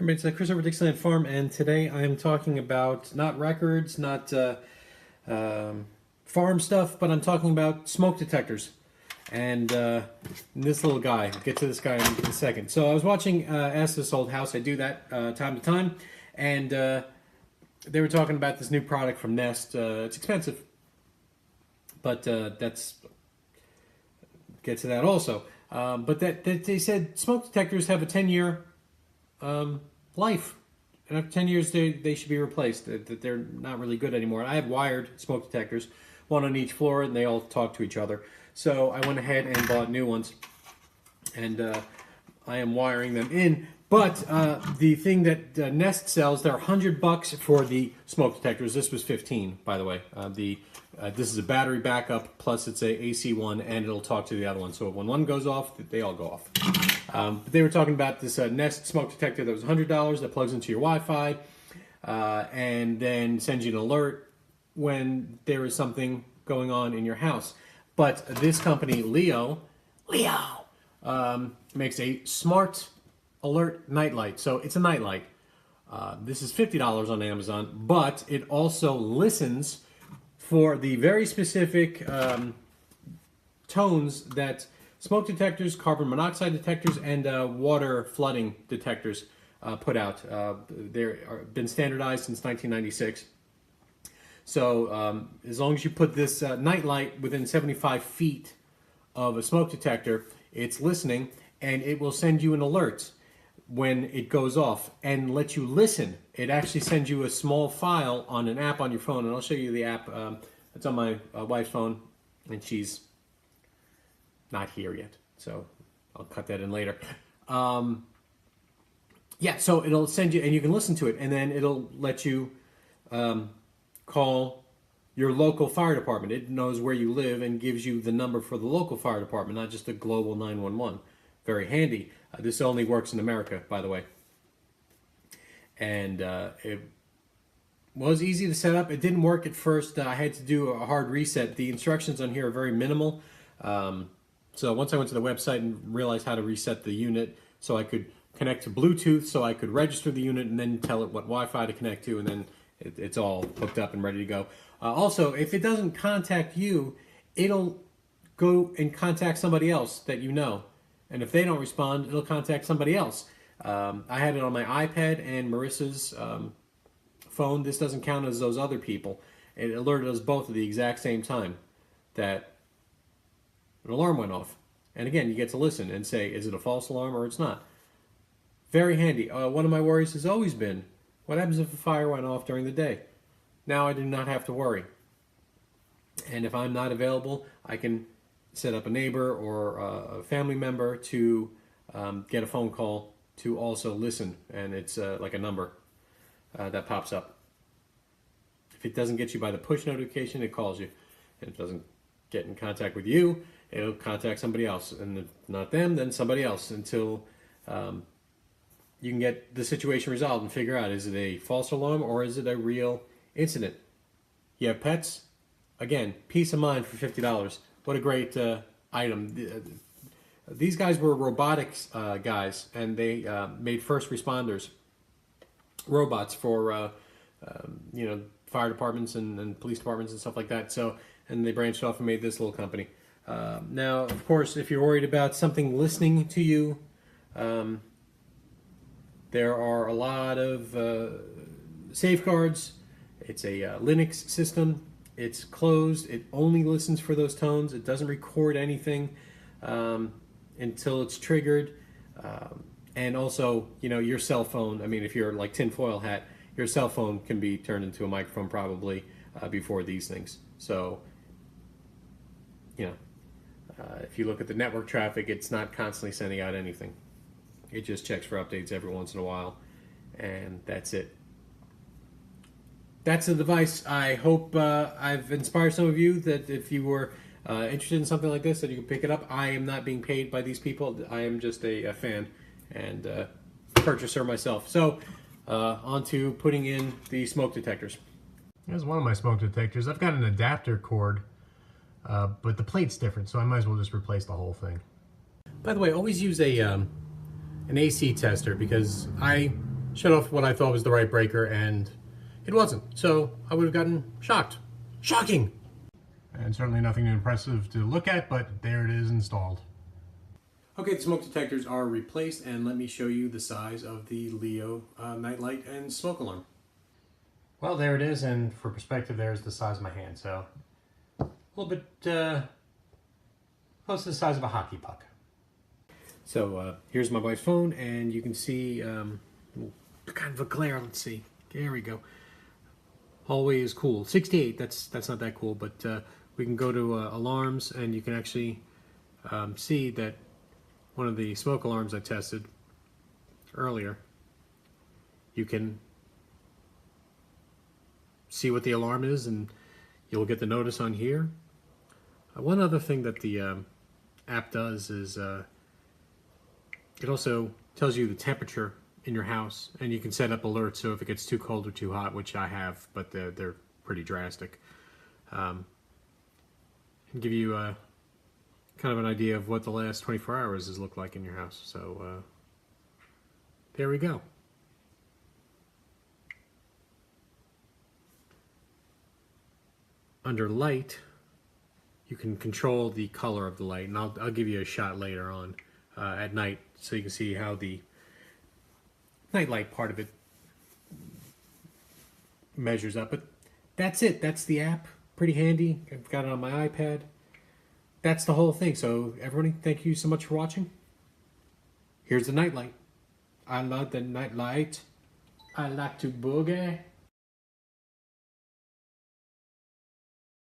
It's Chris over at Dixieland Farm, and today I am talking about not records, not farm stuff, but I'm talking about smoke detectors. And this little guy, I'll get to this guy in a second. So I was watching Ask This Old House. I do that time to time, and they were talking about this new product from Nest. It's expensive, but that's get to that also. But that they said smoke detectors have a 10-year life, and after 10 years they should be replaced. That they're not really good anymore. I have wired smoke detectors, one on each floor, and they all talk to each other. So I went ahead and bought new ones, and I am wiring them in. But the thing that Nest sells, they're $100 for the smoke detectors. This was $15, by the way. This is a battery backup, plus it's a AC one, and it'll talk to the other one. So when one goes off, they all go off. But they were talking about this Nest smoke detector that was $100 that plugs into your Wi-Fi and then sends you an alert when there is something going on in your house. But this company, Leeo, makes a smart alert nightlight. So it's a nightlight. This is $50 on Amazon, but it also listens for the very specific tones that smoke detectors, carbon monoxide detectors, and water flooding detectors put out. They've been standardized since 1996. So as long as you put this nightlight within 75 feet of a smoke detector, it's listening, and it will send you an alert when it goes off and let you listen. It actually sends you a small file on an app on your phone, and I'll show you the app. It's on my wife's phone, and she's not here yet, so I'll cut that in later. Yeah, so it'll send you, and you can listen to it, and then it'll let you call your local fire department. It knows where you live and gives you the number for the local fire department, not just a global 911. Very handy. This only works in America, by the way. And it was easy to set up. It didn't work at first. I had to do a hard reset. The instructions on here are very minimal. So once I went to the website and realized how to reset the unit so I could connect to Bluetooth, so I could register the unit and then tell it what Wi-Fi to connect to, and then it's all hooked up and ready to go. Also, if it doesn't contact you, it'll go and contact somebody else that you know. And if they don't respond, it'll contact somebody else. I had it on my iPad and Marissa's phone. This doesn't count as those other people. It alerted us both at the exact same time that an alarm went off. And again, you get to listen and say, is it a false alarm or it's not? Very handy. One of my worries has always been, what happens if a fire went off during the day? Now I do not have to worry. And if I'm not available, I can set up a neighbor or a family member to get a phone call to also listen. And it's like a number that pops up. If it doesn't get you by the push notification, it calls you. And if it doesn't get in contact with you, it'll contact somebody else. And if not them, then somebody else, until you can get the situation resolved and figure out, is it a false alarm or is it a real incident? You have pets? Again, peace of mind for $50. What a great item. These guys were robotics guys, and they made first responders robots for fire departments and police departments and stuff like that. So, and they branched off and made this little company. Now, of course, if you're worried about something listening to you, there are a lot of safeguards. It's a Linux system. It's closed. It only listens for those tones. It doesn't record anything until it's triggered. And also, your cell phone, I mean, if you're like tinfoil hat, your cell phone can be turned into a microphone probably before these things. So, if you look at the network traffic, it's not constantly sending out anything. It just checks for updates every once in a while, and that's it. That's the device. I hope I've inspired some of you that if you were interested in something like this, that you can pick it up. I am not being paid by these people. I am just a fan and purchaser myself. So on to putting in the smoke detectors. Here's one of my smoke detectors. I've got an adapter cord, but the plate's different, so I might as well just replace the whole thing. By the way, always use an AC tester, because I shut off what I thought was the right breaker, and it wasn't. So I would have gotten shocked. Shocking! And certainly nothing impressive to look at, but there it is installed. Okay, the smoke detectors are replaced, and let me show you the size of the Leeo nightlight and smoke alarm. Well, there it is, and for perspective, there's the size of my hand, so a little bit close to the size of a hockey puck. So here's my wife's phone, and you can see kind of a glare. Let's see. There we go. Hallway is cool. 68. That's not that cool, but we can go to alarms, and you can actually see that one of the smoke alarms I tested earlier. You can see what the alarm is, and you'll get the notice on here. One other thing that the app does is it also tells you the temperature in your house, and you can set up alerts so if it gets too cold or too hot, which I have, but they're pretty drastic, and give you kind of an idea of what the last 24 hours has looked like in your house. So there we go. Under light, you can control the color of the light, and I'll give you a shot later on at night so you can see how the nightlight part of it measures up. But that's it. That's the app. Pretty handy. I've got it on my iPad. That's the whole thing. So everybody, thank you so much for watching. Here's the nightlight. I love the nightlight. I like to boogie.